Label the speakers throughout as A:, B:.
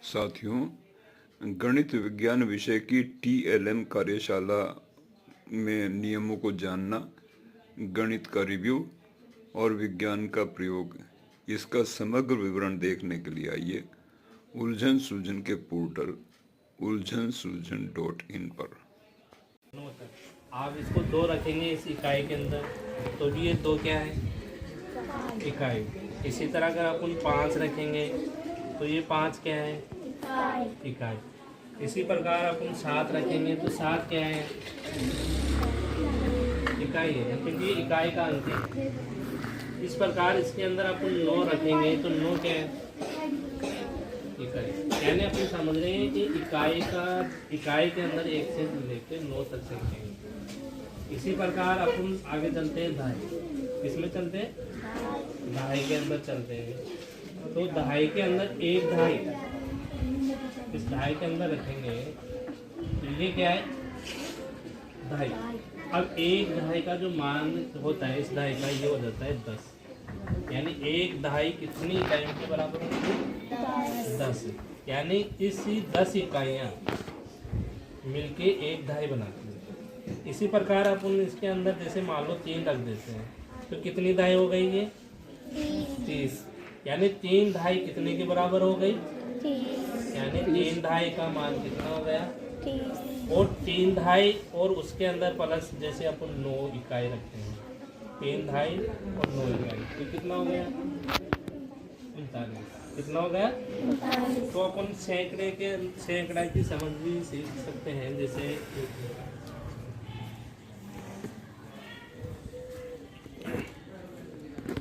A: साथियों, गणित विज्ञान विषय की TLM कार्यशाला में नियमों को जानना, गणित का रिव्यू और विज्ञान का प्रयोग, इसका समग्र विवरण देखने के लिए आइए उलझन सुलझन के पोर्टल ulzhansulzhan.in पर।
B: आप इसको दो रखेंगे इस इकाई के अंदर, तो भी ये दो क्या है, इकाई। इसी तरह अगर अपन 5 रखेंगे तो ये 5 क्या है, इकाई। इसी प्रकार अपन 7 रखेंगे तो 7 क्या है, इकाई है, क्योंकि ये इकाई का अंक है। इस प्रकार इसके अंदर अपन 9 रखेंगे तो 9 क्या है, इकाई। यानी अपन समझ रहे हैं कि इकाई के अंदर 1 से लेकर 9 तक रखेंगे। इसी प्रकार अपन आगे चलते हैं दहाई। किसमें चलते हैं, दहाई के अंदर चलते हैं। तो दहाई के अंदर एक दहाई, इस दहाई के अंदर रखेंगे तो ये क्या है, दहाई। अब एक दहाई का जो मान होता है इस दहाई का, ये हो जाता है 10। यानी एक दहाई कितनी इकाइयों के बराबर होगी, 10। यानी इसी 10 इकाइयाँ मिलके एक दहाई बनाती हैं। इसी प्रकार अपन इसके अंदर जैसे मान लो 3 रख देते हैं तो कितनी दहाई हो गई, ये 30। यानी 3 दहाई कितने के बराबर हो गई, यानी 3 दहाई का मान कितना हो गया, और 3 दहाई और उसके अंदर प्लस जैसे अपन 9 इकाई रखते हैं, 3 दहाई और 9 इकाई, तो कितना हो गया, 39। कितना हो गया। तो अपन सैकड़ा की समझ भी सीख सकते हैं। जैसे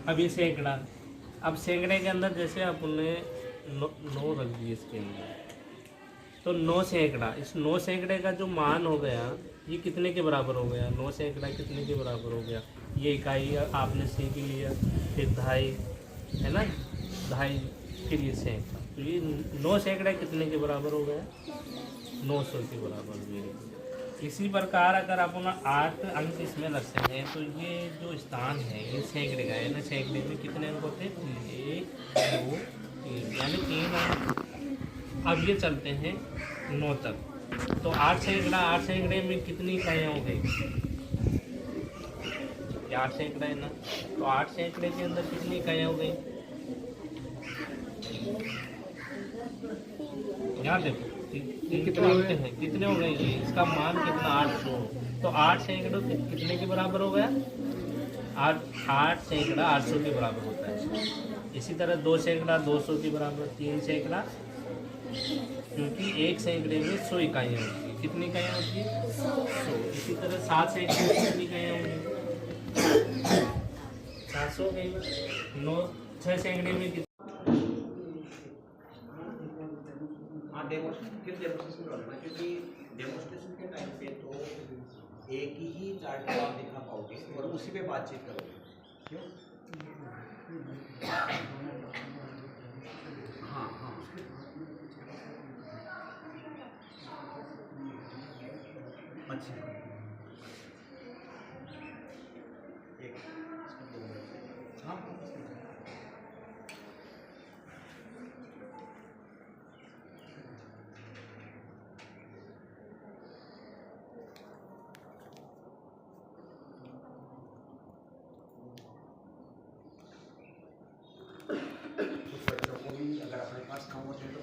B: अब ये सैकड़ा, अब सैकड़े के अंदर जैसे अपन ने 9 रख दिए इसके अंदर, तो 9 सैकड़ा, इस 9 सैकड़े का जो मान हो गया ये कितने के बराबर हो गया, 9 सैकड़ा कितने के बराबर हो गया। ये इकाई आपने सीख लिया, फिर दहाई है ना, दहाई, फिर ये सैकड़ा, तो ये 9 सैकड़ा कितने के बराबर हो गया, 900 के बराबर हुए। इसी प्रकार अगर अपन 8 अंक इसमें रखते हैं तो ये जो स्थान है ये सैकड़े का है ना, सैकड़े में कितने अंक होते हैं, 1 2 3, यानी 3 अंक। अब ये चलते हैं 9 तक, तो 8 सैकड़े में कितनी इकाइयाँ हो गई, 8 सैकड़ा है ना, तो 8 सैकड़े के अंदर कितनी इकाइयाँ हो गई, यहाँ देखो कितने होते हैं, कितने हो गए, ये इसका मान कितना, 800। तो 8 सैकड़ों कितने के बराबर हो गया, 8 सैकड़ा 800 के बराबर होता है। इसी तरह 2 सैकड़ा 200 के बराबर, 3 सैकड़ा, क्योंकि 1 सैकड़े में 100 इकाइयाँ होती है, कितनी इकाइयाँ होती है, 100। इसी तरह 7 सैकड़े में कितनी इकाइयाँ होंगी, 700 गई। 6 सैकड़े में
C: डेमोस्ट्रेशन करना, क्योंकि डेमोस्ट्रेशन के टाइम पे तो एक ही चार्ट को आप दिखा पाओगे और उसी पे बातचीत करोगे, क्यों। हाँ हाँ, अच्छा, एक हाँ, कुछ बच्चों को भी अगर अपने पास कम होते हैं तो